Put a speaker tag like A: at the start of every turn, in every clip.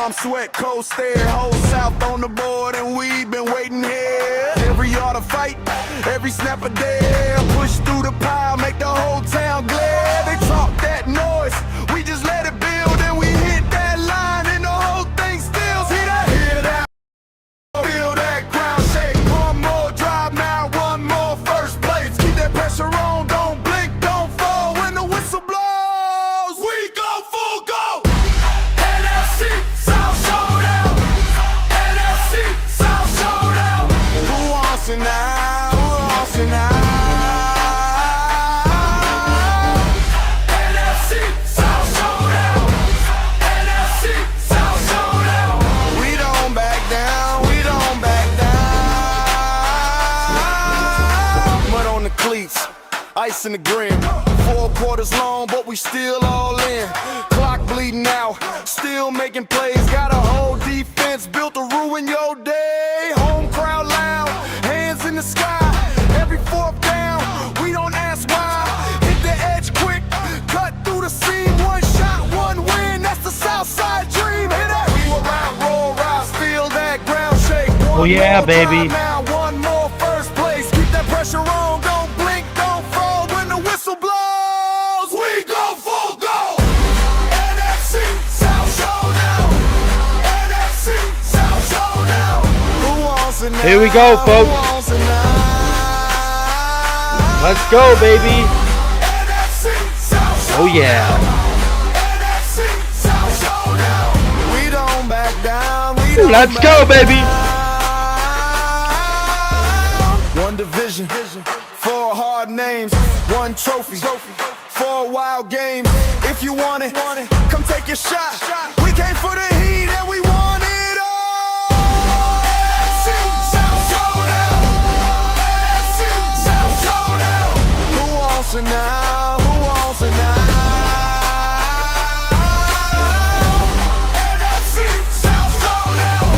A: palm sweat, cold stare. Whole South on the board and we been waiting here. Every yard a fight, every snap a dare. Push through the pile, make the whole town glare. They talk that noise, we just let it build. And we hit that line and the whole thing still. See that? Hear that? Feel that ground shake. One more drive now, one more first place. Keep that pressure on, don't blink, don't fall. When the whistle blows, we go full go. NFC South Showdown. NFC South Showdown. Who wants it now? Who wants it now? NFC South Showdown. NFC South Showdown. We don't back down. We don't back down. Mud on the cleats, ice in the grim. 4 quarters long, but we still all in. Clock bleeding out, still making plays. Got a whole defense built to ruin your day. Home crowd loud, hands in the sky. Every fourth down, we don't ask why. Hit the edge quick, cut through the seam. One shot, one win, that's the Southside dream. Hit that. We will round, roll, rise, feel that ground shake.
B: Oh yeah, baby.
A: Now, one more first place. Keep that pressure on, don't blink, don't fall. When the whistle blows, we go full go. NFC South Showdown. NFC South Showdown. Who wants it now?
B: Here we go, folks.
A: Who wants it now?
B: Let's go, baby.
A: NFC South
B: Oh yeah.
A: NFC South Showdown. We don't back down. We don't
B: Let's
A: back
B: go, baby.
A: down. One division, 4 hard names, 1 trophy, 4 wild games. If you want it, come take your shot. We came for the heat and we want it all. NFC South Showdown. NFC South Showdown. Who wants it now? Who wants it now? NFC South Showdown.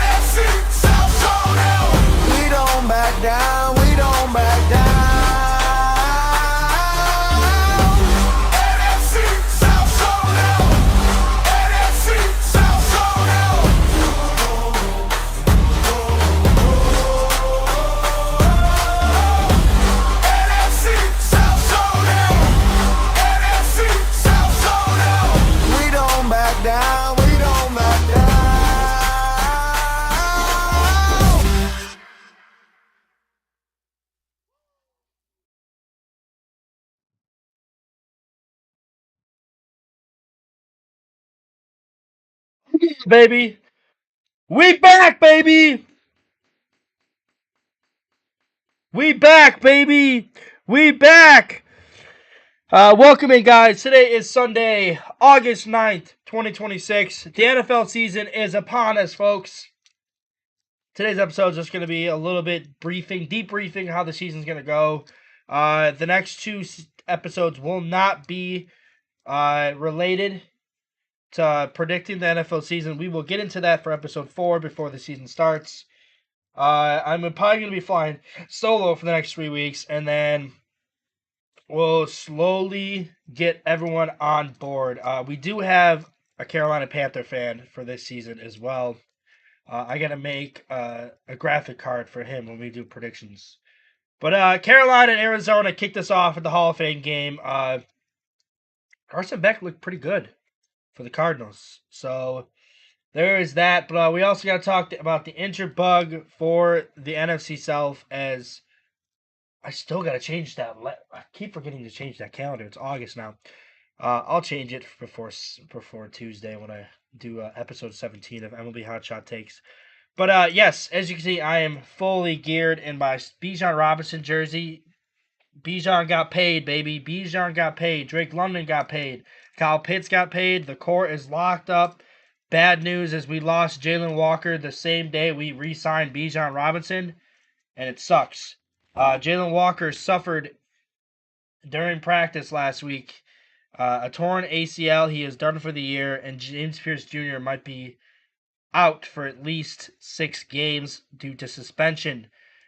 A: NFC South Showdown. We don't back down. We don't back down. NFC South Showdown. NFC South Showdown. NFC South Showdown. NFC South Showdown. We don't back down. We don't back down.
B: Baby. We back, baby. We back, baby. We back. Welcome in, guys. Today is Sunday, August 9th, 2026. The NFL season is upon us, folks. Today's episode is just going to be a little bit debriefing how the season's going to go. The next 2 episodes will not be related to predicting the NFL season. We will get into that for episode 4 before the season starts. I'm probably going to be flying solo for the next 3 weeks, and then we'll slowly get everyone on board. We do have a Carolina Panther fan for this season as well. I got to make a graphic card for him when we do predictions. But Carolina and Arizona kicked us off at the Hall of Fame game. Carson Beck looked pretty good for the Cardinals. So there is that. But we also got to talk about the injured bug for the NFC South, as I still got to change that. I keep forgetting to change that calendar. It's August now. I'll change it before Tuesday when I do episode 17 of MLB Hot Shot Takes. But yes, as you can see, I am fully geared in my Bijan Robinson jersey. Bijan got paid, baby. Bijan got paid. Drake London got paid. Kyle Pitts got paid. The core is locked up. Bad news is we lost Jalen Walker the same day we re-signed Bijan Robinson, and it sucks. Jalen Walker suffered during practice last week a torn ACL. He is done for the year, and James Pierce Jr. might be out for at least 6 games due to suspension.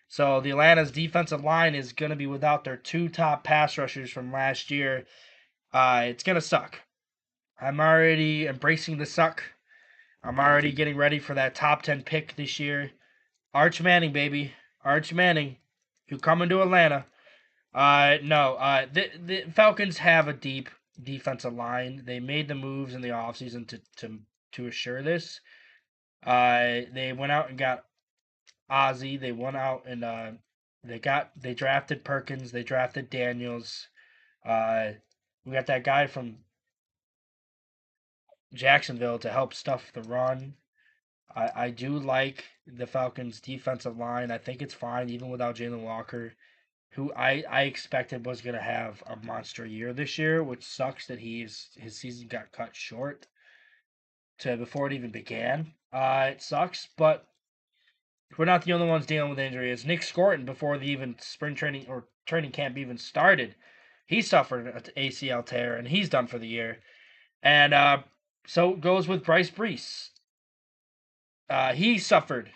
B: So the Atlanta's defensive line is going to be without their 2 top pass rushers from last year. It's going to suck. I'm already embracing the suck. I'm already getting ready for that top 10 pick this year. Arch Manning, baby. Arch Manning. You coming to Atlanta. No. The Falcons have a deep defensive line. They made the moves in the offseason to assure this. They went out and got Ozzie. They went out and they drafted Perkins. They drafted Daniels. We got that guy from Jacksonville to help stuff the run. I do like the Falcons' defensive line. I think it's fine even without Jalen Walker, who I expected was going to have a monster year this year, which sucks that his season got cut short to before it even began. It sucks, but we're not the only ones dealing with injuries. Nick Scorton, before the even spring training or training camp even started, he suffered an ACL tear and he's done for the year. And so it goes with Bryce Brees. He suffered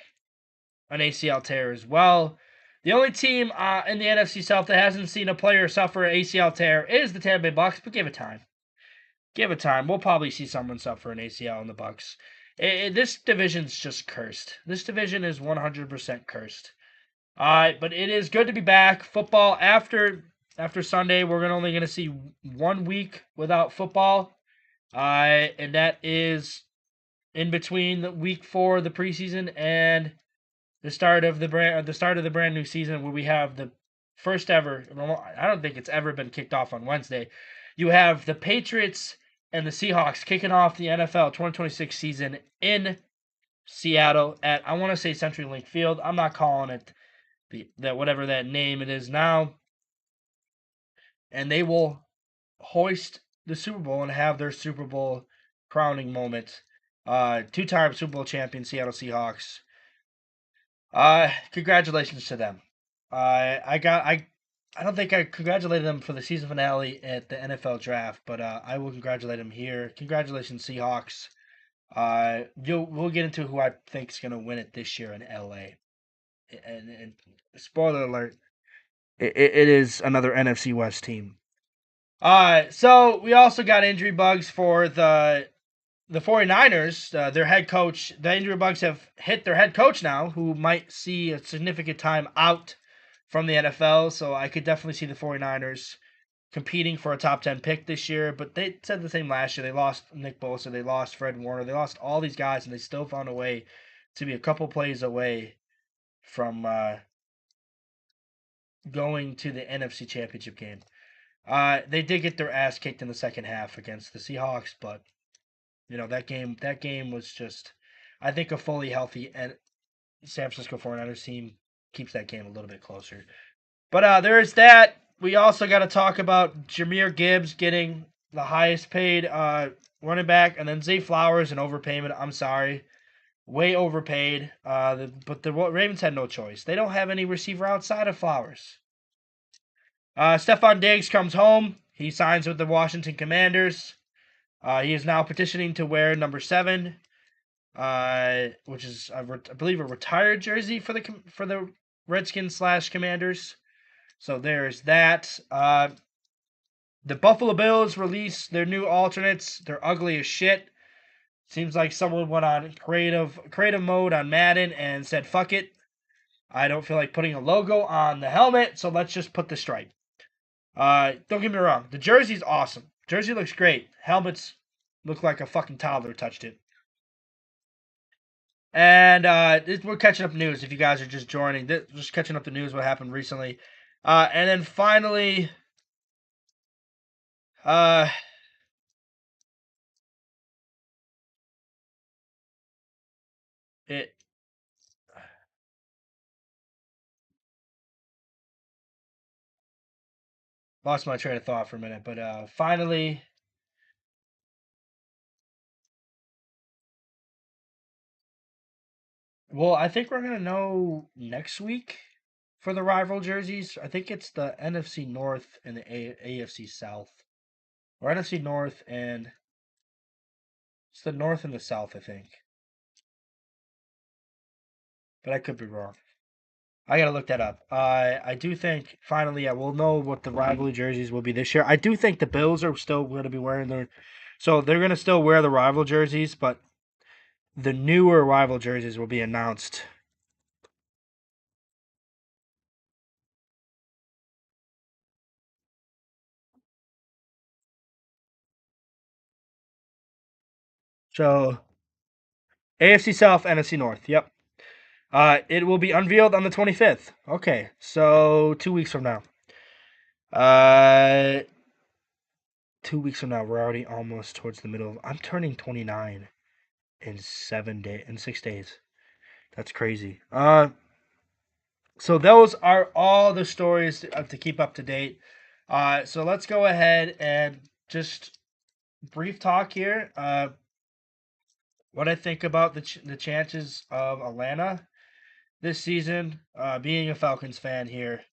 B: an ACL tear as well. The only team in the NFC South that hasn't seen a player suffer an ACL tear is the Tampa Bay Bucks, but give it time. Give it time. We'll probably see someone suffer an ACL in the Bucks. This division's just cursed. This division is 100% cursed. But it is good to be back. Football after Sunday, we're only going to see 1 week without football. And that is in between the week 4 of the preseason and the start of the brand new season, where we have the first ever. I don't think it's ever been kicked off on Wednesday. You have the Patriots and the Seahawks kicking off the NFL 2026 season in Seattle at, I want to say, CenturyLink Field. I'm not calling it that whatever that name it is now. And they will hoist the Super Bowl and have their Super Bowl crowning moment. 2-time Super Bowl champion Seattle Seahawks. Congratulations to them. I don't think I congratulated them for the season finale at the NFL draft, but I will congratulate them here. Congratulations, Seahawks. We'll get into who I think is going to win it this year in LA. And spoiler alert, it is another NFC West team. So we also got injury bugs for the 49ers. Their head coach, the injury bugs have hit their head coach now, who might see a significant time out from the NFL. So I could definitely see the 49ers competing for a top 10 pick this year. But they said the same last year. They lost Nick Bosa. They lost Fred Warner. They lost all these guys, and they still found a way to be a couple plays away from going to the NFC Championship game. They did get their ass kicked in the second half against the Seahawks, but that game was just, I think, a fully healthy and San Francisco 49ers team keeps that game a little bit closer. But there is that. We also got to talk about Jahmyr Gibbs getting the highest paid running back, and then Zay Flowers, an overpayment. I'm sorry. Way overpaid. But the Ravens had no choice. They don't have any receiver outside of Flowers. Stephon Diggs comes home. He signs with the Washington Commanders. He is now petitioning to wear number 7, which is, I believe, a retired jersey for the Redskins / Commanders. So there's that. The Buffalo Bills release their new alternates. They're ugly as shit. Seems like someone went on creative mode on Madden and said, fuck it. I don't feel like putting a logo on the helmet, so let's just put the stripe. Don't get me wrong. The jersey's awesome. Jersey looks great. Helmets look like a fucking toddler touched it. And we're catching up news if you guys are just joining. Just catching up the news, what happened recently. And then finally, lost my train of thought for a minute, but finally, well, I think we're going to know next week for the rival jerseys. I think it's the NFC North and the AFC South. Or NFC North and... It's the North and the South, I think. But I could be wrong. I gotta look that up. I do think, finally, we'll know what the rivalry jerseys will be this year. I do think the Bills are still going to be wearing their... So they're going to still wear the rival jerseys, but the newer rival jerseys will be announced. So AFC South, NFC North. Yep. It will be unveiled on the 25th. Okay, so 2 weeks from now. 2 weeks from now, we're already almost towards the middle. I'm turning 29 in 6 days. That's crazy. So those are all the stories to keep up to date. So let's go ahead and just brief talk here. What I think about the chances of Atlanta this season. Being a Falcons fan here,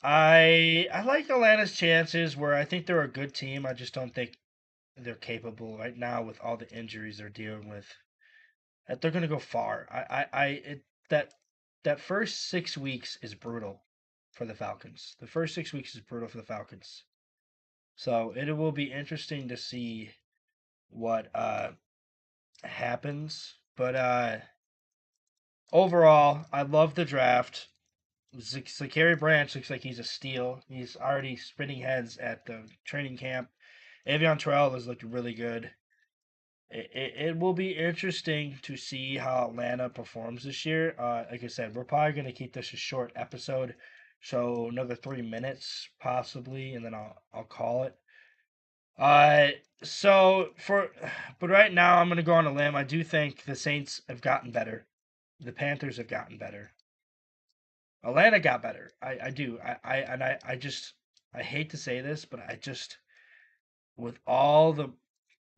B: I like Atlanta's chances. Where I think they're a good team. I just don't think they're capable right now with all the injuries they're dealing with. That they're gonna go far. That first 6 weeks is brutal for the Falcons. The first 6 weeks is brutal for the Falcons. So it will be interesting to see what happens. But overall, I love the draft. Zachary Branch looks like he's a steal. He's already spinning heads at the training camp. Avion Terrell has looked really good. It will be interesting to see how Atlanta performs this year. Like I said, we're probably going to keep this a short episode, so another 3 minutes possibly, and then I'll call it. But right now I'm going to go on a limb. I do think the Saints have gotten better. The Panthers have gotten better. Atlanta got better. I do. I hate to say this, but I just with all the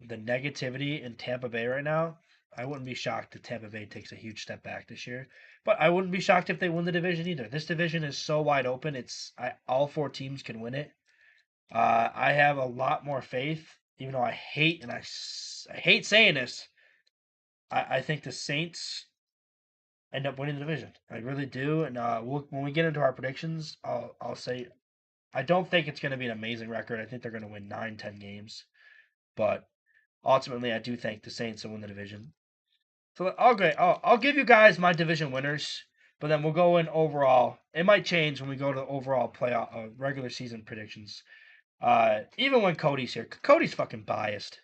B: negativity in Tampa Bay right now, I wouldn't be shocked if Tampa Bay takes a huge step back this year. But I wouldn't be shocked if they win the division either. This division is so wide open. All four teams can win it. I have a lot more faith, even though I hate saying this. I think the Saints end up winning the division. I really do. And when we get into our predictions, I'll say I don't think it's going to be an amazing record. I think they're going to win 9-10 games. But ultimately, I do think the Saints will win the division. So I'll give you guys my division winners, but then we'll go in overall. It might change when we go to overall playoff regular season predictions. Even when Cody's here, Cody's fucking biased.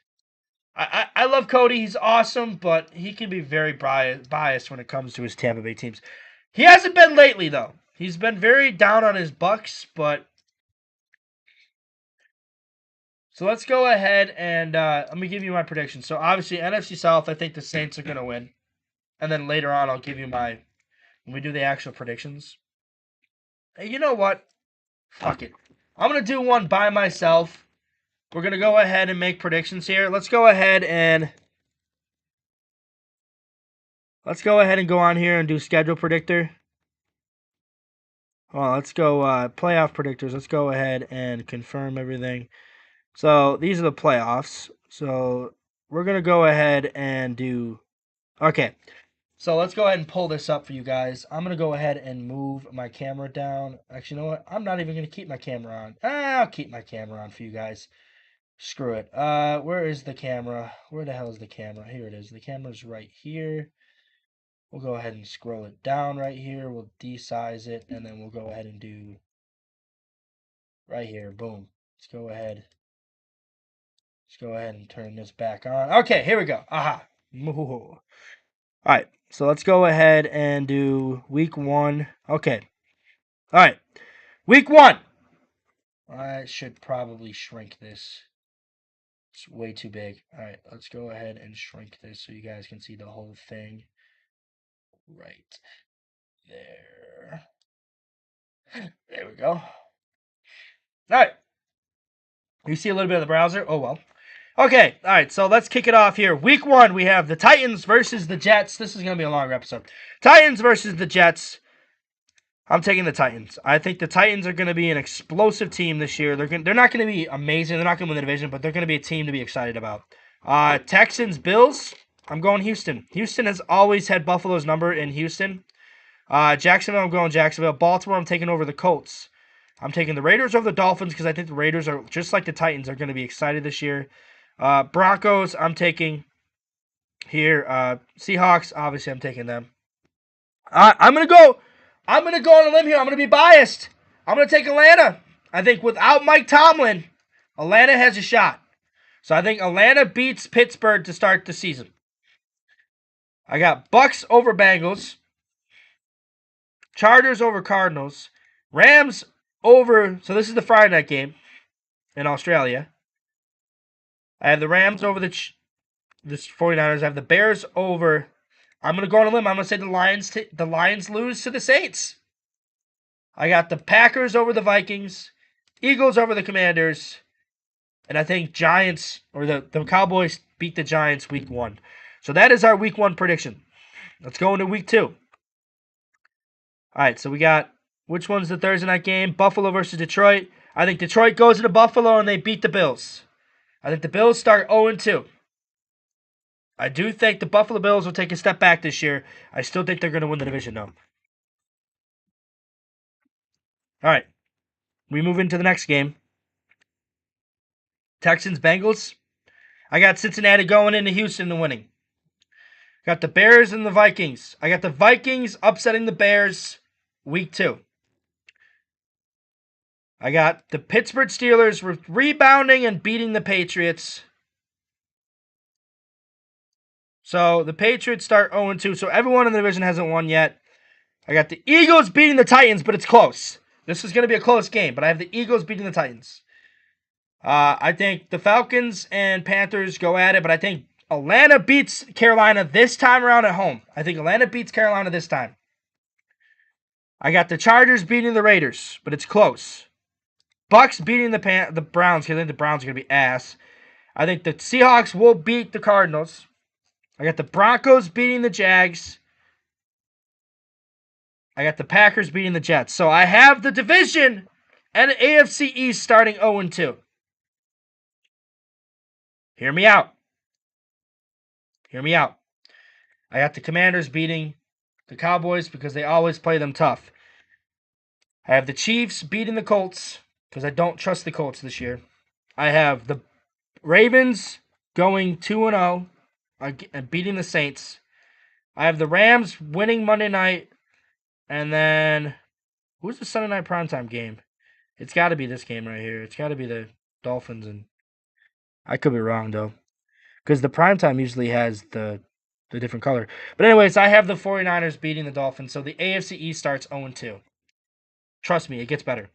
B: I love Cody. He's awesome, but he can be very biased when it comes to his Tampa Bay teams. He hasn't been lately though. He's been very down on his Bucks, but. So let's go ahead and let me give you my prediction. So obviously NFC South, I think the Saints are going to win. And then later on, I'll give you when we do the actual predictions. Hey, you know what? Fuck it. I'm going to do one by myself. We're going to go ahead and make predictions here. Let's go ahead and go on here and do schedule predictor. Well, let's go playoff predictors. Let's go ahead and confirm everything. So these are the playoffs. So we're going to go ahead and do... Okay. So let's go ahead and pull this up for you guys. I'm going to go ahead and move my camera down. Actually, you know what? I'm not even going to keep my camera on. I'll keep my camera on for you guys. Screw it. Where is the camera? Where the hell is the camera? Here it is. The camera's right here. We'll go ahead and scroll it down right here. We'll desize it, and then we'll go ahead and do right here. Boom. Let's go ahead and turn this back on. Okay, here we go. Aha. All right, so let's go ahead and do week 1. Okay. All right, week 1. I should probably shrink this. It's way too big. All right, let's go ahead and shrink this so you guys can see the whole thing. Right there. There we go. All right. You see a little bit of the browser? Oh, well. Okay, all right, so let's kick it off here. Week 1, we have the Titans versus the Jets. This is going to be a longer episode. Titans versus the Jets. I'm taking the Titans. I think the Titans are going to be an explosive team this year. They're not going to be amazing. They're not going to win the division, but they're going to be a team to be excited about. Texans, Bills. I'm going Houston. Houston has always had Buffalo's number in Houston. Jacksonville, I'm going Jacksonville. Baltimore, I'm taking over the Colts. I'm taking the Raiders over the Dolphins because I think the Raiders are, just like the Titans, are going to be excited this year. Broncos, I'm taking here. Seahawks, obviously, I'm taking them. I'm gonna go on a limb here. I'm gonna be biased. I'm gonna take Atlanta. I think without Mike Tomlin, Atlanta has a shot. So I think Atlanta beats Pittsburgh to start the season. I got Bucks over Bengals, Chargers over Cardinals, Rams over. So this is the Friday night game in Australia. I have the Rams over the 49ers. I have the Bears over. I'm going to go on a limb. I'm going to say the Lions lose to the Saints. I got the Packers over the Vikings, Eagles over the Commanders, and I think Giants or the Cowboys beat the Giants week 1. So that is our week 1 prediction. Let's go into week 2. All right, so we got, which one's the Thursday night game? Buffalo versus Detroit. I think Detroit goes into Buffalo and they beat the Bills. I think the Bills start 0-2. I do think the Buffalo Bills will take a step back this year. I still think they're going to win the division, though. All right, we move into the next game. Texans-Bengals. I got Cincinnati going into Houston and winning. Got the Bears and the Vikings. I got the Vikings upsetting the Bears week 2. I got the Pittsburgh Steelers rebounding and beating the Patriots. So the Patriots start 0-2. So everyone in the division hasn't won yet. I got the Eagles beating the Titans, but it's close. This is going to be a close game, but I have the Eagles beating the Titans. I think the Falcons and Panthers go at it, but I think Atlanta beats Carolina this time around at home. I think Atlanta beats Carolina this time. I got the Chargers beating the Raiders, but it's close. Bucks beating the Browns. I think the Browns are going to be ass. I think the Seahawks will beat the Cardinals. I got the Broncos beating the Jags. I got the Packers beating the Jets. So I have the division and AFC East starting 0-2. Hear me out. Hear me out. I got the Commanders beating the Cowboys because they always play them tough. I have the Chiefs beating the Colts because I don't trust the Colts this year. I have the Ravens going 2-0 and beating the Saints. I have the Rams winning Monday night. And then, who's the Sunday night primetime game? It's got to be this game right here. It's got to be the Dolphins. And I could be wrong, though. Because the primetime usually has the different color. But anyways, I have the 49ers beating the Dolphins. So the AFC East starts 0-2. Trust me, it gets better.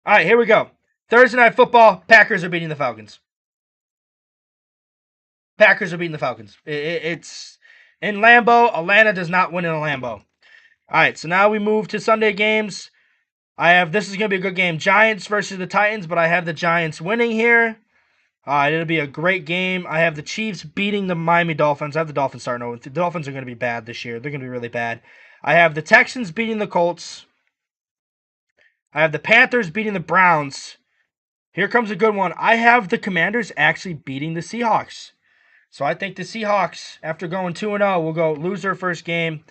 B: All right, here we go. Thursday night football, Packers are beating the Falcons. Packers are beating the Falcons. It's in Lambeau. Atlanta does not win in a Lambeau. All right, so now we move to Sunday games. This is going to be a good game. Giants versus the Titans, but I have the Giants winning here. It'll be a great game. I have the Chiefs beating the Miami Dolphins. I have the Dolphins starting over. The Dolphins are going to be bad this year. They're going to be really bad. I have the Texans beating the Colts. I have the Panthers beating the Browns. Here comes a good one. I have the Commanders actually beating the Seahawks. So I think the Seahawks, after going 2-0, will go lose their first game.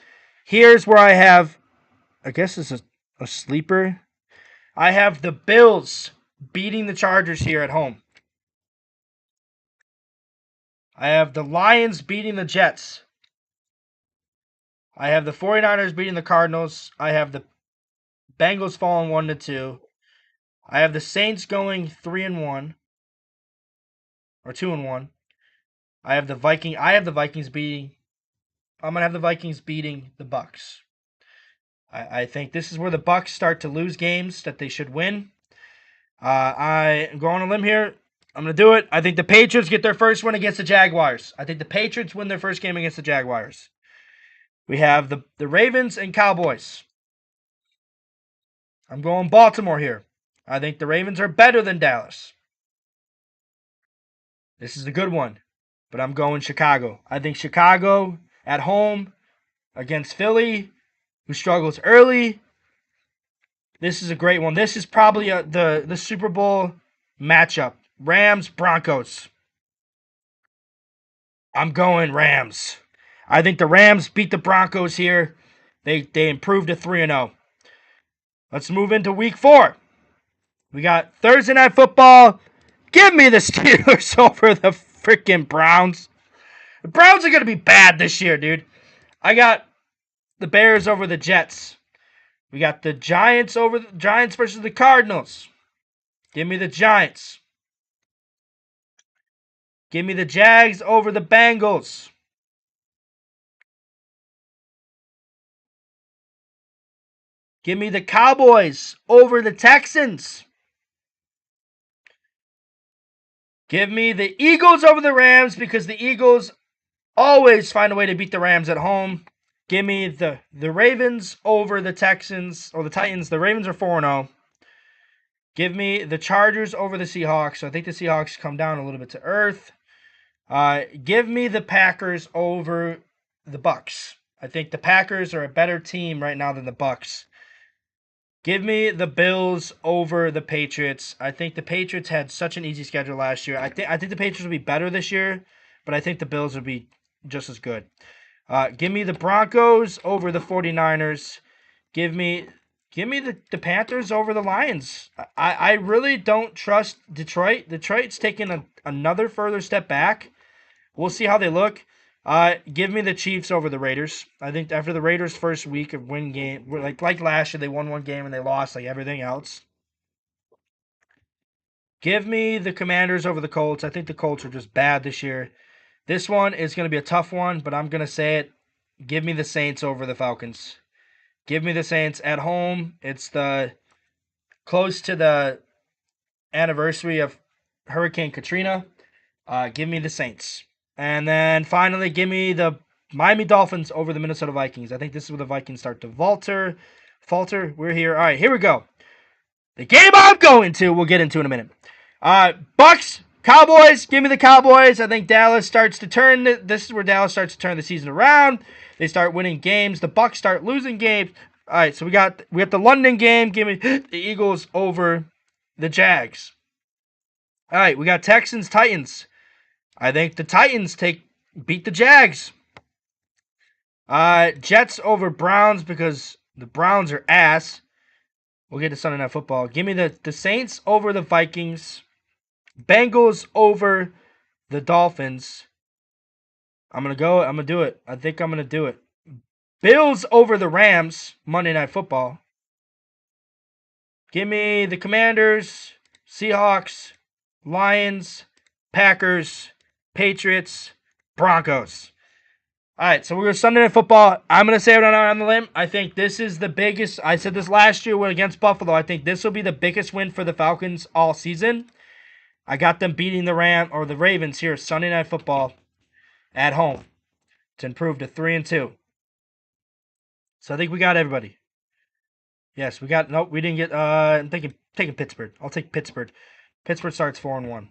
B: Here's where I have, I guess this is a sleeper. I have the Bills beating the Chargers here at home. I have the Lions beating the Jets. I have the 49ers beating the Cardinals. I have the Bengals falling 1-2. I have the Saints going 3-1 or 2-1. I have the Vikings beating. I'm gonna have the Vikings beating the Bucks. I think this is where the Bucks start to lose games that they should win. I am going on a limb here. I'm gonna do it. I think the Patriots get their first win against the Jaguars. I think the Patriots win their first game against the Jaguars. We have the Ravens and Cowboys. I'm going Baltimore here. I think the Ravens are better than Dallas. This is a good one, but I'm going Chicago. I think Chicago at home against Philly, who struggles early. This is a great one. This is probably the Super Bowl matchup. Rams, Broncos. I'm going Rams. I think the Rams beat the Broncos here. They improved to 3-0. Let's move into week 4. We got Thursday night football. Give me the Steelers over the freaking Browns. The Browns are going to be bad this year, dude. I got the Bears over the Jets. We got the Giants versus the Cardinals. Give me the Giants. Give me the Jags over the Bengals. Give me the Cowboys over the Texans. Give me the Eagles over the Rams because the Eagles always find a way to beat the Rams at home. Give me the Ravens over the Texans or the Titans. The Ravens are 4-0. Give me the Chargers over the Seahawks. So I think the Seahawks come down a little bit to earth. Give me the Packers over the Bucks. I think the Packers are a better team right now than the Bucks. Give me the Bills over the Patriots. I think the Patriots had such an easy schedule last year. I think the Patriots will be better this year, but I think the Bills will be just as good. Give me the Broncos over the 49ers. Give me the Panthers over the Lions. I really don't trust Detroit. Detroit's taking another further step back. We'll see how they look. Give me the Chiefs over the Raiders. I think after the Raiders' first week of win game, like last year, they won one game and they lost like everything else. Give me the Commanders over the Colts. I think the Colts are just bad this year. This one is going to be a tough one, but I'm going to say it. Give me the Saints over the Falcons. Give me the Saints at home. It's the close to the anniversary of Hurricane Katrina. Give me the Saints. And then finally, give me the Miami Dolphins over the Minnesota Vikings. I think this is where the Vikings start to falter. We're here. All right, here we go. The game I'm going to, we'll get into in a minute. Bucks, Cowboys, give me the Cowboys. I think Dallas starts to turn. This is where Dallas starts to turn the season around. They start winning games. The Bucks start losing games. All right, so we got the London game. Give me the Eagles over the Jags. All right, we got Texans, Titans. I think the Titans beat the Jags. Jets over Browns because the Browns are ass. We'll get to Sunday Night Football. Give me the Saints over the Vikings. Bengals over the Dolphins. I'm going to do it. I think I'm going to do it. Bills over the Rams, Monday Night Football. Give me the Commanders, Seahawks, Lions, Packers, Patriots, Broncos. All right, so we're going to Sunday Night Football. I'm going to say it on the limb. I think this is the biggest. I said this last year against Buffalo. I think this will be the biggest win for the Falcons all season. I got them beating the Ravens here Sunday Night Football at home to improve to 3-2. So I think we got everybody. Yes, we got. Nope, we didn't get. I'm taking Pittsburgh. I'll take Pittsburgh. Pittsburgh starts 4-1.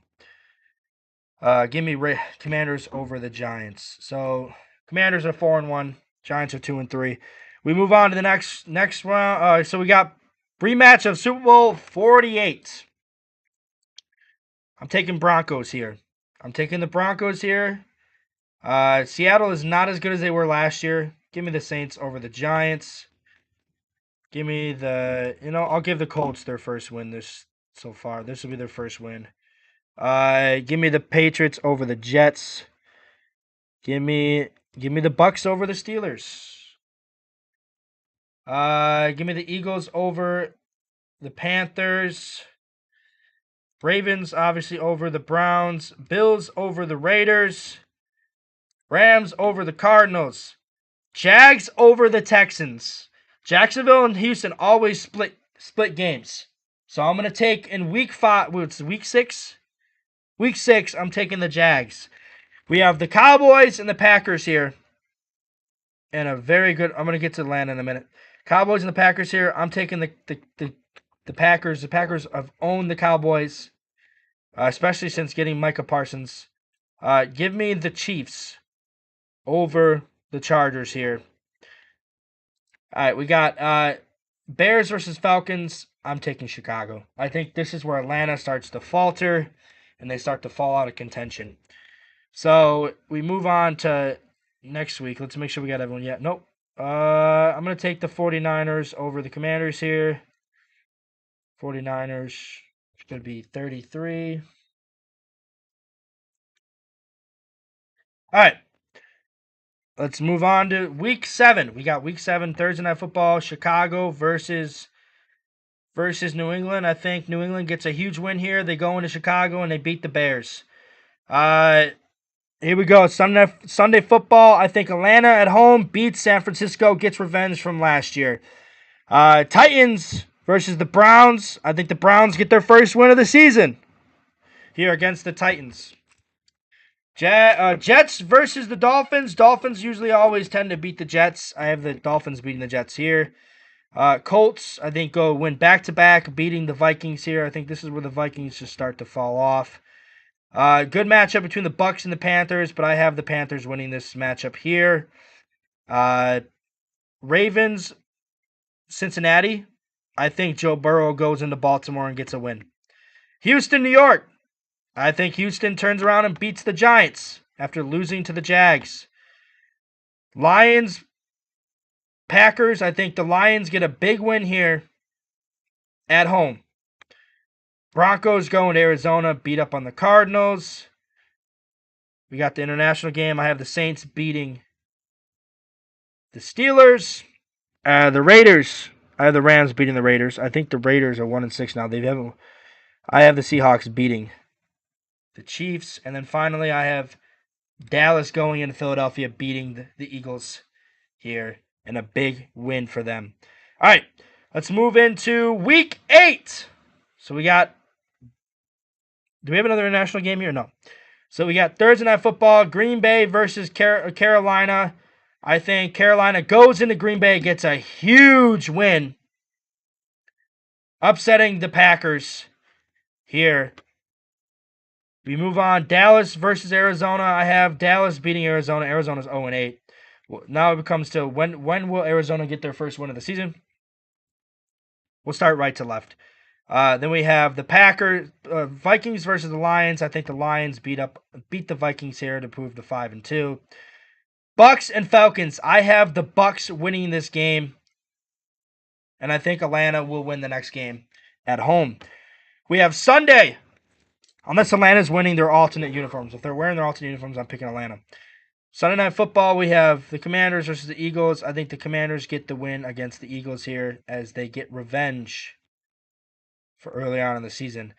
B: Give me Commanders over the Giants. So Commanders are 4-1. Giants are 2-3. We move on to the next round. So we got rematch of Super Bowl 48. I'm taking Broncos here. I'm taking the Broncos here. Seattle is not as good as they were last year. Give me the Saints over the Giants. Give me I'll give the Colts their first win so far. This will be their first win. Give me the Patriots over the Jets. Give me the Bucks over the Steelers. Give me the Eagles over the Panthers. Ravens obviously over the Browns. Bills over the Raiders. Rams over the Cardinals. Jags over the Texans. Jacksonville and Houston always split games. So I'm going to take in week 5, it's week 6? Week 6, I'm taking the Jags. We have the Cowboys and the Packers here. And I'm going to get to Atlanta in a minute. Cowboys and the Packers here. I'm taking the Packers. The Packers have owned the Cowboys, especially since getting Micah Parsons. Give me the Chiefs over the Chargers here. All right, we got Bears versus Falcons. I'm taking Chicago. I think this is where Atlanta starts to falter and they start to fall out of contention. So we move on to next week. Let's make sure we got everyone yet. Nope. I'm going to take the 49ers over the Commanders here. 49ers should be 33. All right. let's move on to week 7. We got week 7, Thursday Night Football, Chicago versus New England. I think New England gets a huge win here. They go into Chicago and they beat the Bears. Here we go. Sunday football. I think Atlanta at home beats San Francisco, gets revenge from last year. Titans versus the Browns. I think the Browns get their first win of the season here against the Titans. Jets versus the Dolphins. Dolphins usually always tend to beat the Jets. I have the Dolphins beating the Jets here. Colts, I think, go win back-to-back, beating the Vikings here. I think this is where the Vikings just start to fall off. Good matchup between the Bucs and the Panthers, but I have the Panthers winning this matchup here. Ravens, Cincinnati. I think Joe Burrow goes into Baltimore and gets a win. Houston, New York. I think Houston turns around and beats the Giants after losing to the Jags. Lions, Packers. I think the Lions get a big win here at home. Broncos going to Arizona, beat up on the Cardinals. We got the international game. I have the Saints beating the Steelers. The Raiders. I have the Rams beating the Raiders. I think the Raiders are 1-6 now. I have the Seahawks beating the Chiefs. And then finally, I have Dallas going into Philadelphia, beating the Eagles here, and a big win for them. All right, let's move into week 8. So we got, do we have another international game here? No. So we got Thursday Night Football, Green Bay versus Carolina. I think Carolina goes into Green Bay, gets a huge win, upsetting the Packers here. We move on. Dallas versus Arizona. I have Dallas beating Arizona. Arizona's 0-8. Now it comes to when will Arizona get their first win of the season? We'll start right to left. Then we have the Vikings versus the Lions. I think the Lions beat the Vikings here to prove the 5-2. Bucks and Falcons. I have the Bucks winning this game, and I think Atlanta will win the next game at home. We have Sunday. Unless Atlanta's winning their alternate uniforms. If they're wearing their alternate uniforms, I'm picking Atlanta. Sunday Night Football, we have the Commanders versus the Eagles. I think the Commanders get the win against the Eagles here as they get revenge for early on in the season.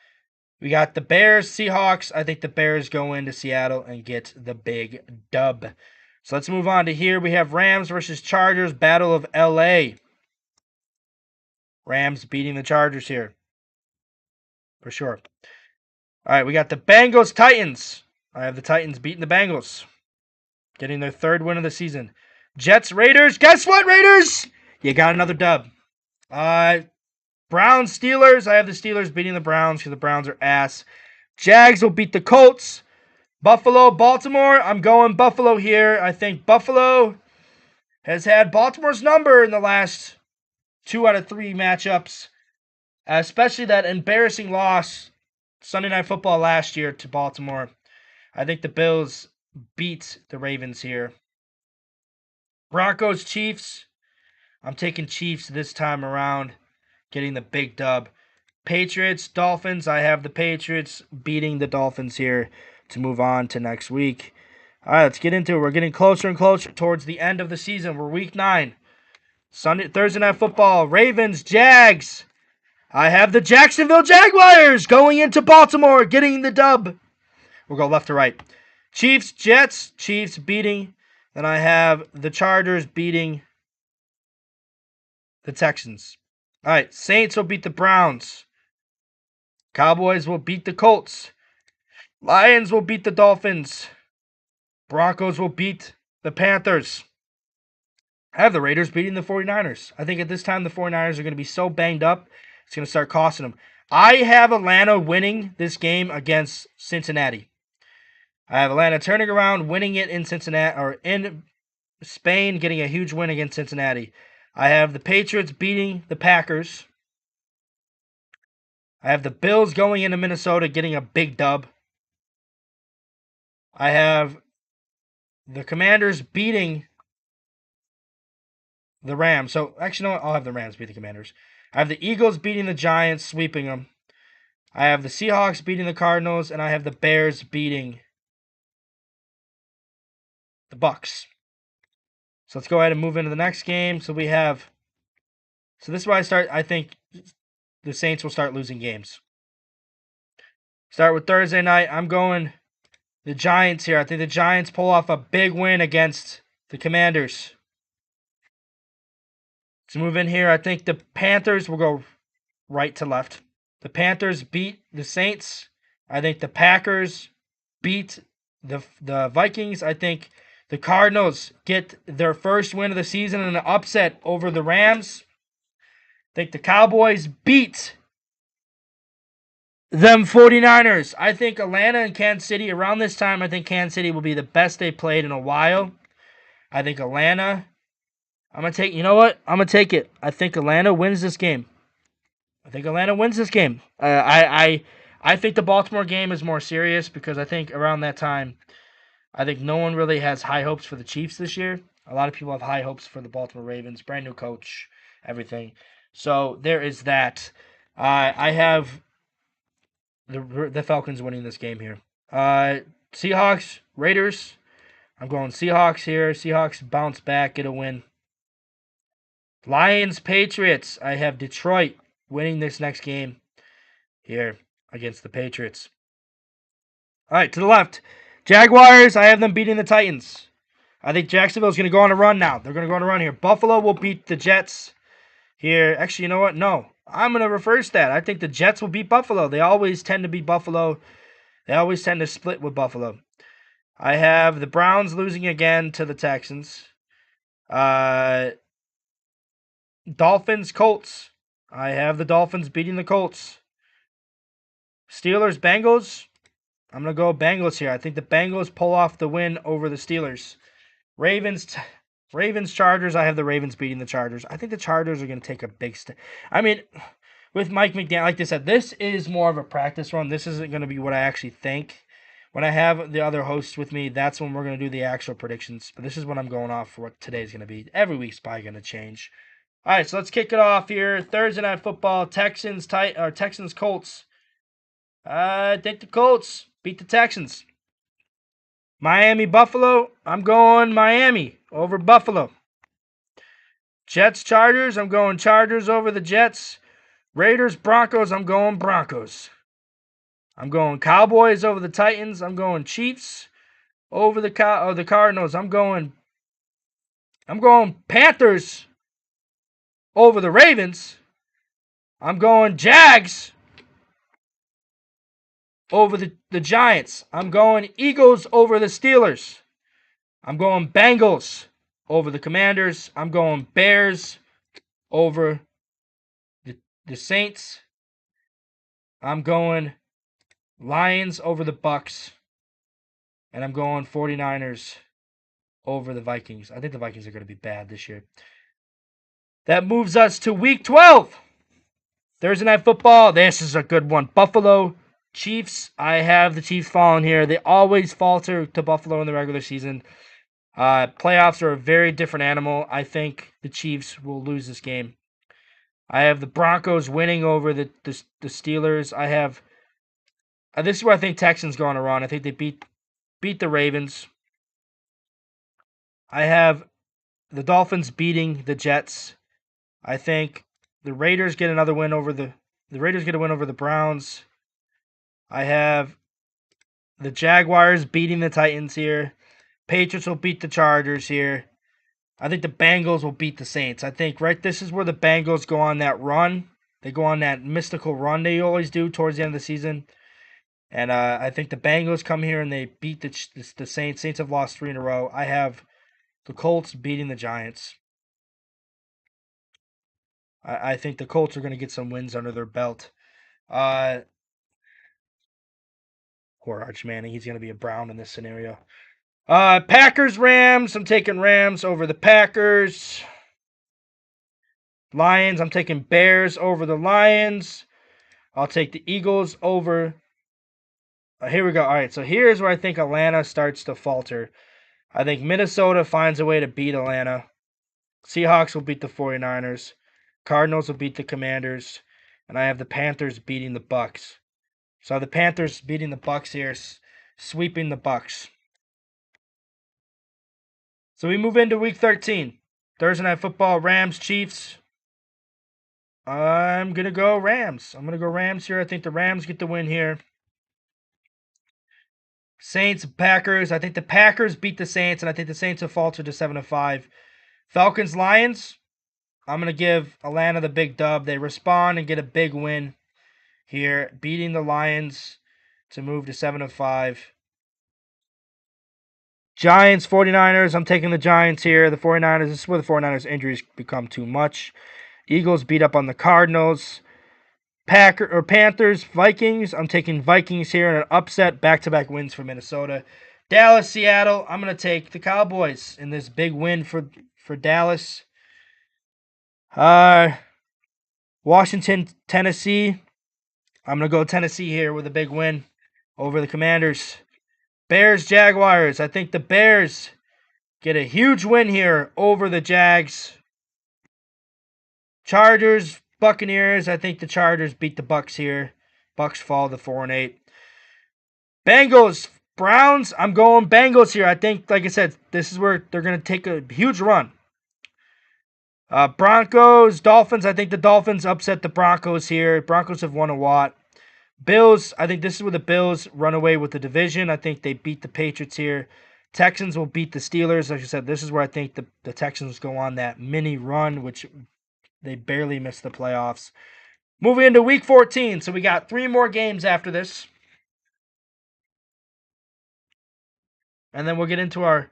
B: We got the Bears, Seahawks. I think the Bears go into Seattle and get the big dub. So let's move on to here. We have Rams versus Chargers, Battle of LA. Rams beating the Chargers here. For sure. All right, we got the Bengals, Titans. I have the Titans beating the Bengals, getting their 3rd win of the season. Jets, Raiders. Guess what, Raiders? You got another dub. Browns, Steelers. I have the Steelers beating the Browns because the Browns are ass. Jags will beat the Colts. Buffalo, Baltimore. I'm going Buffalo here. I think Buffalo has had Baltimore's number in the last 2 out of 3 matchups, especially that embarrassing loss Sunday Night Football last year to Baltimore. I think the Bills beat the Ravens here. Broncos, Chiefs. I'm taking Chiefs this time around, getting the big dub. Patriots, Dolphins. I have the Patriots beating the Dolphins here to move on to next week. All right, let's get into it. We're getting closer and closer towards the end of the season. We're week 9. Thursday Night Football, Ravens, Jags. I have the Jacksonville Jaguars going into Baltimore, getting the dub. We'll go left to right. Chiefs, Jets, Chiefs beating. Then I have the Chargers beating the Texans. All right, Saints will beat the Browns. Cowboys will beat the Colts. Lions will beat the Dolphins. Broncos will beat the Panthers. I have the Raiders beating the 49ers. I think at this time the 49ers are going to be so banged up, it's going to start costing them. I have Atlanta winning this game against Cincinnati. I have Atlanta turning around, winning it in Cincinnati, or in Spain, getting a huge win against Cincinnati. I have the Patriots beating the Packers. I have the Bills going into Minnesota, getting a big dub. I have the Commanders beating the Rams. So, actually, no, I'll have the Rams beat the Commanders. I have the Eagles beating the Giants, sweeping them. I have the Seahawks beating the Cardinals, and I have the Bears beating the Bucks. So let's go ahead and move into the next game. So this is where I think the Saints will start losing games. Start with Thursday night. I'm going the Giants here. I think the Giants pull off a big win against the Commanders. Let's move in here. I think the Panthers will go right to left. The Panthers beat the Saints. I think the Packers beat the Vikings. I think the Cardinals get their first win of the season in an upset over the Rams. I think the Cowboys beat them 49ers. I think Atlanta and Kansas City, around this time, I think Kansas City will be the best they played in a while. I think Atlanta, I'm going to take, you know what? I'm going to take it. I think Atlanta wins this game. I think the Baltimore game is more serious because I think around that time, I think no one really has high hopes for the Chiefs this year. A lot of people have high hopes for the Baltimore Ravens, brand new coach, everything. So there is that. I have the Falcons winning this game here. Seahawks, Raiders. I'm going Seahawks here. Seahawks bounce back, get a win. Lions, Patriots. I have Detroit winning this next game here against the Patriots. All right, to the left. Jaguars, I have them beating the Titans. I think Jacksonville's going to go on a run now. They're going to go on a run here. Buffalo will beat the Jets here. Actually, you know what? No. I'm going to reverse that. I think the Jets will beat Buffalo. They always tend to beat Buffalo. They always tend to split with Buffalo. I have the Browns losing again to the Texans. Dolphins, Colts. I have the Dolphins beating the Colts. Steelers, Bengals. I'm going to go Bengals here. I think the Bengals pull off the win over the Steelers. Ravens, Chargers. I have the Ravens beating the Chargers. I think the Chargers are going to take a big step. I mean, with Mike McDaniel, like I said, this is more of a practice run. This isn't going to be what I actually think. When I have the other hosts with me, that's when we're going to do the actual predictions. But this is what I'm going off for what today's going to be. Every week's probably going to change. All right, so let's kick it off here. Thursday Night Football, Texans, Colts. I think the Colts beat the Texans. Miami, Buffalo. I'm going Miami over Buffalo. Jets, Chargers. I'm going Chargers over the Jets. Raiders, Broncos. I'm going Broncos. I'm going Cowboys over the Titans. I'm going Chiefs over the Cardinals. I'm going Panthers over the Ravens. I'm going Jags over the Giants. I'm going Eagles over the Steelers. I'm going Bengals over the Commanders. I'm going Bears over the Saints. I'm going Lions over the Bucks. And I'm going 49ers over the Vikings. I think the Vikings are going to be bad this year. That moves us to Week 12. Thursday Night Football. This is a good one. Buffalo, Chiefs. I have the Chiefs falling here. They always falter to Buffalo in the regular season. Playoffs are a very different animal. I think the Chiefs will lose this game. I have the Broncos winning over the Steelers. I have this is where I think Texans go on a run. I think they beat the Ravens. I have the Dolphins beating the Jets. I think the Raiders get another win over the Raiders get a win over the Browns. I have the Jaguars beating the Titans here. Patriots will beat the Chargers here. I think the Bengals will beat the Saints. I think this is where the Bengals go on that run. They go on that mystical run they always do towards the end of the season. And I think the Bengals come here and they beat the Saints. Saints have lost 3 in a row. I have the Colts beating the Giants. I think the Colts are going to get some wins under their belt. Poor Arch Manning. He's going to be a Brown in this scenario. Packers, Rams. I'm taking Rams over the Packers. Lions. I'm taking Bears over the Lions. I'll take the Eagles over. Here we go. All right, so here's where I think Atlanta starts to falter. I think Minnesota finds a way to beat Atlanta. Seahawks will beat the 49ers. Cardinals will beat the Commanders. And I have the Panthers beating the Bucks. So the Panthers beating the Bucks here, sweeping the Bucks. So we move into week 13. Thursday Night Football, Rams, Chiefs. I'm going to go Rams. I'm going to go Rams here. I think the Rams get the win here. Saints, Packers. I think the Packers beat the Saints, and I think the Saints have faltered to 7-5. Falcons, Lions. I'm going to give Atlanta the big dub. They respond and get a big win here, beating the Lions to move to 7-5. Giants, 49ers. I'm taking the Giants here. The 49ers, this is where the 49ers injuries become too much. Eagles beat up on the Cardinals. Panthers, Vikings. I'm taking Vikings here in an upset, back-to-back wins for Minnesota. Dallas, Seattle. I'm going to take the Cowboys in this big win for Dallas. Washington, Tennessee. I'm going to go Tennessee here with a big win over the Commanders. Bears, Jaguars. I think the Bears get a huge win here over the Jags. Chargers, Buccaneers. I think the Chargers beat the Bucks here. Bucks fall to 4-8. Bengals, Browns. I'm going Bengals here. I think, like I said, this is where they're going to take a huge run. Broncos, Dolphins. I think the Dolphins upset the Broncos here. Broncos have won a lot. Bills, I think this is where the Bills run away with the division. I think they beat the Patriots here. Texans will beat the Steelers. Like I said, this is where I think the Texans go on that mini run, which they barely missed the playoffs. Moving into week 14. So we got 3 more games after this. And then we'll get into our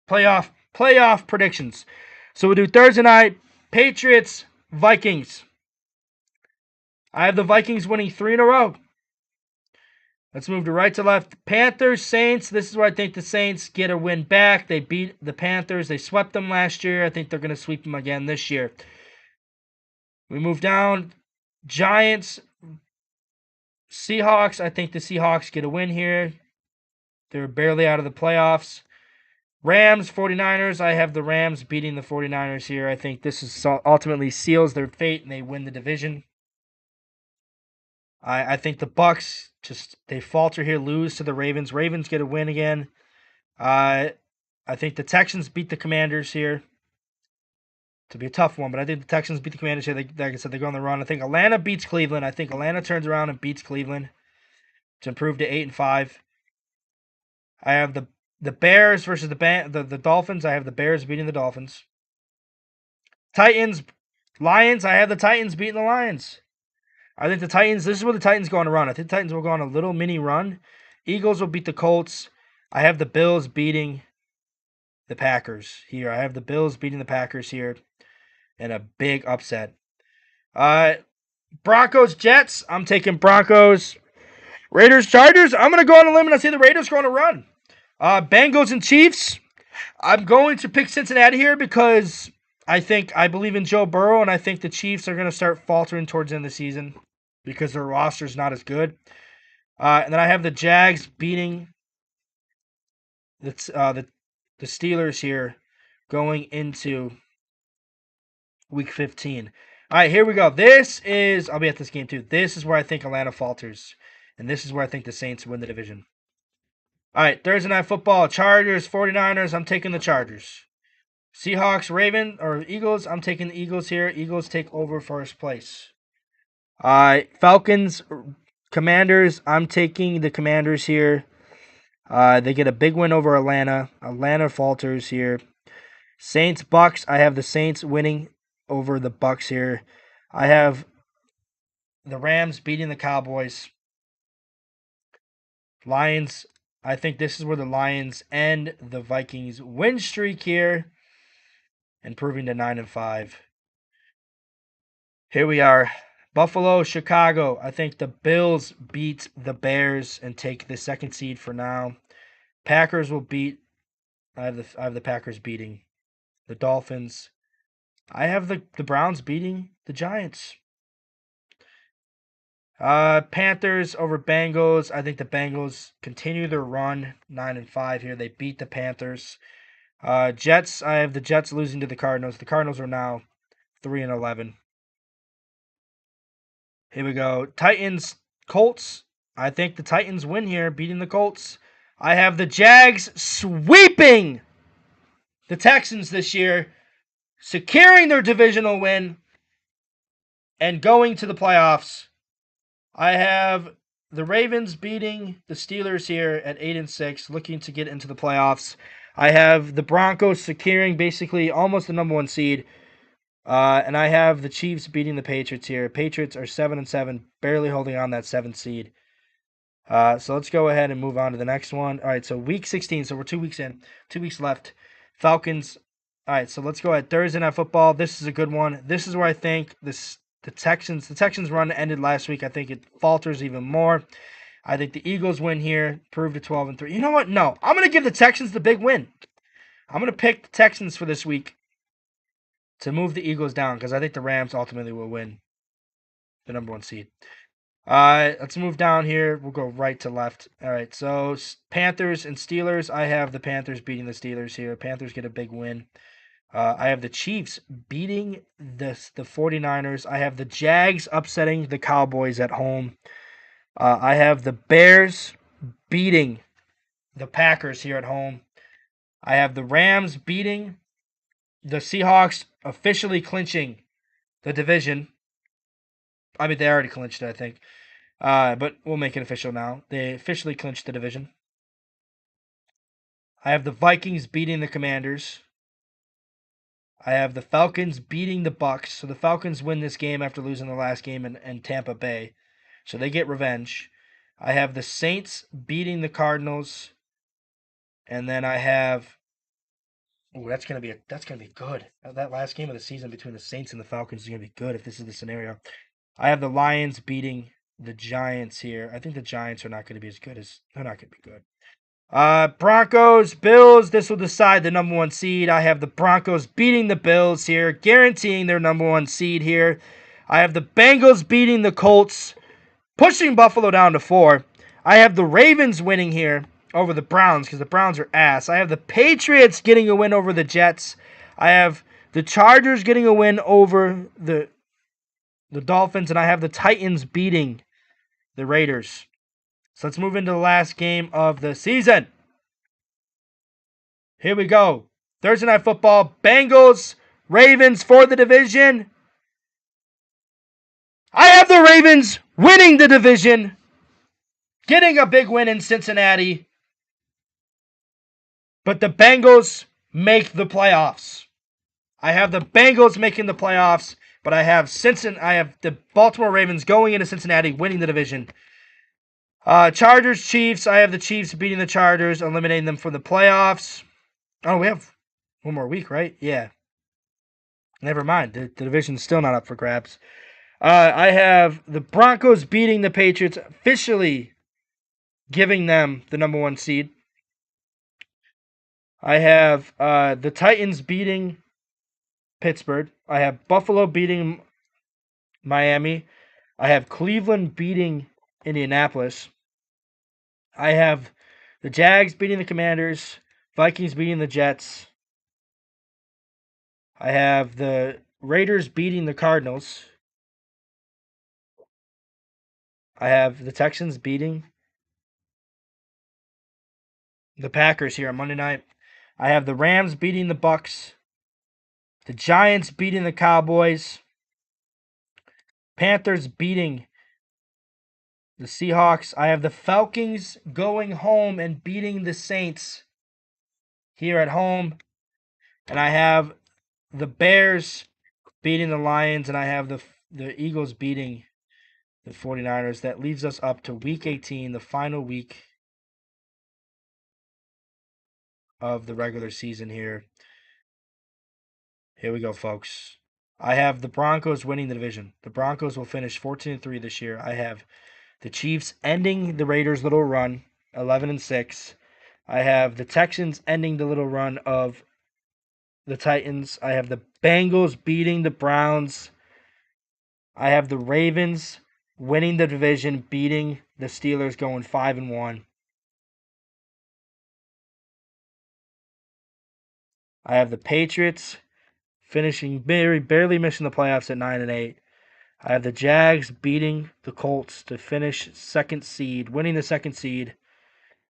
B: playoff predictions. So we'll do Thursday night, Patriots, Vikings. I have the Vikings winning 3 in a row. Let's move to right to left. Panthers, Saints. This is where I think the Saints get a win back. They beat the Panthers. They swept them last year. I think they're going to sweep them again this year. We move down. Giants, Seahawks. I think the Seahawks get a win here. They're barely out of the playoffs. Rams, 49ers. I have the Rams beating the 49ers here. I think this is ultimately seals their fate and they win the division. I think the Bucks they falter here, lose to the Ravens. Ravens get a win again. I think the Texans beat the Commanders here. To be a tough one, but I think the Texans beat the Commanders here. Like I said, they go on the run. I think Atlanta beats Cleveland. I think Atlanta turns around and beats Cleveland to improve to 8-5. I have the Bears versus the Dolphins. I have the Bears beating the Dolphins. Titans, Lions. I have the Titans beating the Lions. I think the Titans, this is where the Titans go on a run. I think the Titans will go on a little mini run. Eagles will beat the Colts. I have the Bills beating the Packers here. I have the Bills beating the Packers here in a big upset. Broncos, Jets. I'm taking Broncos. Raiders, Chargers. I'm going to go on a limb and I say the Raiders go on a run. Bengals and Chiefs. I'm going to pick Cincinnati here because I believe in Joe Burrow, and I think the Chiefs are going to start faltering towards the end of the season because their roster is not as good. And then I have the Jags beating the Steelers here going into week 15. All right, here we go. I'll be at this game too. This is where I think Atlanta falters, and this is where I think the Saints win the division. All right, Thursday Night Football, Chargers, 49ers. I'm taking the Chargers. Seahawks, Eagles. I'm taking the Eagles here. Eagles take over first place. Falcons, Commanders. I'm taking the Commanders here. They get a big win over Atlanta. Atlanta falters here. Saints, Bucks. I have the Saints winning over the Bucks here. I have the Rams beating the Cowboys. Lions. I think this is where the Lions end the Vikings win streak here, improving to 9-5. Here we are. Buffalo, Chicago. I think the Bills beat the Bears and take the 2nd seed for now. Packers will beat. I have the Packers beating the Dolphins. I have the Browns beating the Giants. Panthers over Bengals. I think the Bengals continue their run, 9-5 here. They beat the Panthers. Jets. I have the Jets losing to the Cardinals. The Cardinals are now 3-11. Here we go. Titans, Colts. I think the Titans win here, beating the Colts. I have the Jags sweeping the Texans this year, securing their divisional win and going to the playoffs. I have the Ravens beating the Steelers here at 8-6, looking to get into the playoffs. I have the Broncos securing basically almost the number 1 seed. And I have the Chiefs beating the Patriots here. Patriots are 7-7, barely holding on that 7th seed. So let's go ahead and move on to the next one. All right, so week 16. So we're 2 weeks in, 2 weeks left. Falcons. All right, so let's go ahead. Thursday Night Football. This is a good one. This is where I think the Texans run ended last week. I think it falters even more. I think the Eagles win here, prove to 12-3. You know what? No, I'm going to give the Texans the big win. I'm going to pick the Texans for this week to move the Eagles down because I think the Rams ultimately will win the number 1 seed. Let's move down here. We'll go right to left. All right, so Panthers and Steelers. I have the Panthers beating the Steelers here. Panthers get a big win. I have the Chiefs beating the 49ers. I have the Jags upsetting the Cowboys at home. I have the Bears beating the Packers here at home. I have the Rams beating the Seahawks, officially clinching the division. I mean, they already clinched it, I think. But we'll make it official now. They officially clinched the division. I have the Vikings beating the Commanders. I have the Falcons beating the Bucks. So the Falcons win this game after losing the last game in Tampa Bay. So they get revenge. I have the Saints beating the Cardinals. And then I have... Oh, that's gonna be good. That last game of the season between the Saints and the Falcons is gonna be good if this is the scenario. I have the Lions beating the Giants here. I think the Giants are not going to be as good as... They're not going to be good. Broncos, Bills. This will decide the number 1 seed. I have the Broncos beating the Bills here, guaranteeing their number 1 seed here. I have the Bengals beating the Colts, pushing Buffalo down to 4. I have the Ravens winning here over the Browns because the Browns are ass. I have the Patriots getting a win over the Jets. I have the Chargers getting a win over the Dolphins, and I have the Titans beating the Raiders. So let's move into the last game of the season. Here we go. Thursday Night Football. Bengals, Ravens for the division. I have the Ravens winning the division, getting a big win in Cincinnati. But the Bengals make the playoffs. I have the Bengals making the playoffs, but I have the Baltimore Ravens going into Cincinnati, winning the division. Chargers, Chiefs. I have the Chiefs beating the Chargers, eliminating them from the playoffs. Oh, we have one more week, right? Yeah. Never mind. The division's still not up for grabs. I have the Broncos beating the Patriots, officially giving them the number 1 seed. I have the Titans beating Pittsburgh. I have Buffalo beating Miami. I have Cleveland beating Indianapolis. I have the Jags beating the Commanders. Vikings beating the Jets. I have the Raiders beating the Cardinals. I have the Texans beating the Packers here on Monday night. I have the Rams beating the Bucks. The Giants beating the Cowboys. Panthers beating the Seahawks. I have the Falcons going home and beating the Saints here at home. And I have the Bears beating the Lions. And I have the Eagles beating the 49ers. That leaves us up to Week 18, the final week of the regular season here. Here we go, folks. I have the Broncos winning the division. The Broncos will finish 14-3 this year. I have the Chiefs ending the Raiders' little run, 11-6. I have the Texans ending the little run of the Titans. I have the Bengals beating the Browns. I have the Ravens winning the division, beating the Steelers, going 5-1. I have the Patriots finishing barely missing the playoffs at 9-8. I have the Jags beating the Colts to finish second seed, winning the second seed.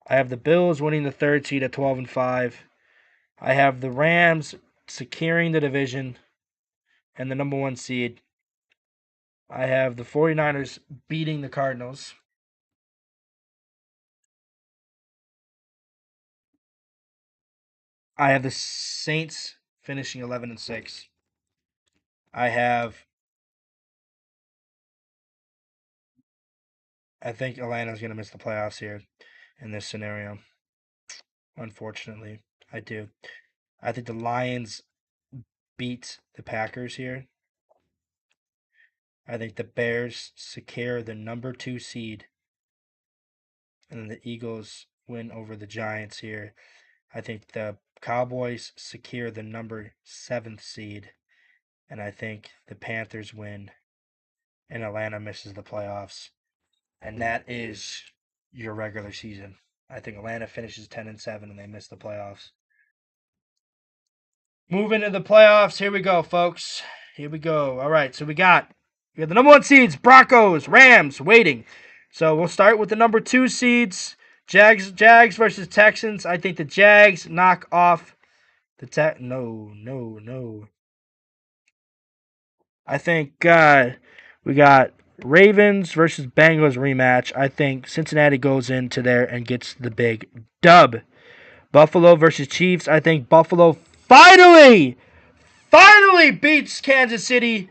B: I have the Bills winning the third seed at 12-5. I have the Rams securing the division and the number 1 seed. I have the 49ers beating the Cardinals. I have the Saints finishing 11-6. I think Atlanta's going to miss the playoffs here in this scenario. Unfortunately, I do. I think the Lions beat the Packers here. I think the Bears secure the number 2 seed. And then the Eagles win over the Giants here. I think the Cowboys secure the number 7th seed. And I think the Panthers win and Atlanta misses the playoffs. And that is your regular season. I think Atlanta finishes 10-7 and they miss the playoffs. Moving to the playoffs. Here we go, folks. Here we go. All right, so we got the number 1 seeds, Broncos, Rams, waiting. So we'll start with the number 2 seeds, Jags versus Texans. I think the Jags knock off the No. I think we got Ravens versus Bengals rematch. I think Cincinnati goes into there and gets the big dub. Buffalo versus Chiefs. I think Buffalo finally beats Kansas City.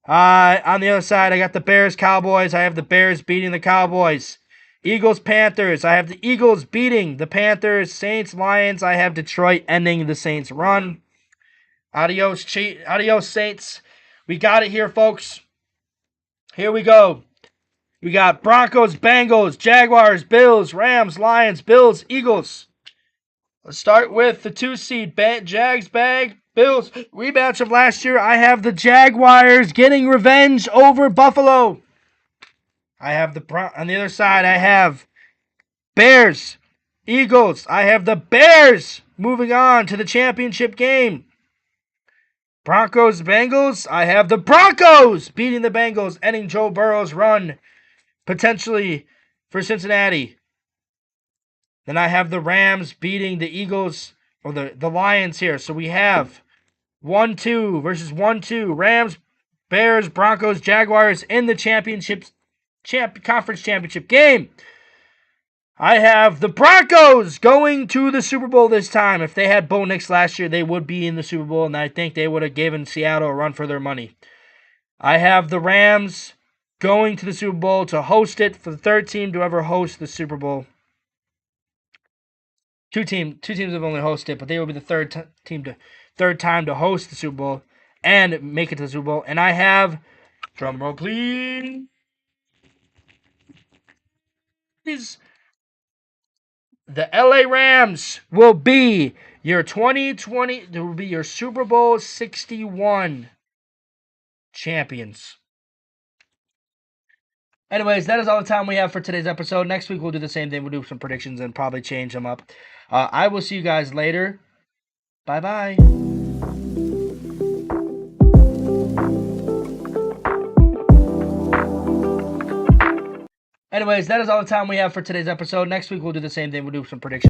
B: On the other side, I got the Bears Cowboys. I have the Bears beating the Cowboys. Eagles Panthers. I have the Eagles beating the Panthers. Saints Lions. I have Detroit ending the Saints run. Adios Saints. We got it here, folks. Here we go. We got Broncos, Bengals, Jaguars, Bills, Rams, Lions, Bills, Eagles. Let's start with the 2 seed, Jags bag, Bills. Rematch of last year. I have the Jaguars getting revenge over Buffalo. I have on the other side, I have Bears, Eagles. I have the Bears moving on to the championship game. Broncos, Bengals. I have the Broncos beating the Bengals, ending Joe Burrow's run, potentially for Cincinnati. Then I have the Rams beating the Eagles, or the Lions here. So we have 1-2 versus 1-2. Rams, Bears, Broncos, Jaguars in the conference championship game. I have the Broncos going to the Super Bowl this time. If they had Bo Nix last year, they would be in the Super Bowl, and I think they would have given Seattle a run for their money. I have the Rams going to the Super Bowl to host it, for the 3rd team to ever host the Super Bowl. Two teams have only hosted it, but they will be the third time to host the Super Bowl and make it to the Super Bowl. And I have, drum roll please, the LA Rams will be your 2020, will be your Super Bowl 61 champions. Anyways, that is all the time we have for today's episode. Next week, we'll do the same thing. We'll do some predictions and probably change them up. I will see you guys later. Bye-bye. Anyways, that is all the time we have for today's episode. Next week, we'll do the same thing. We'll do some predictions.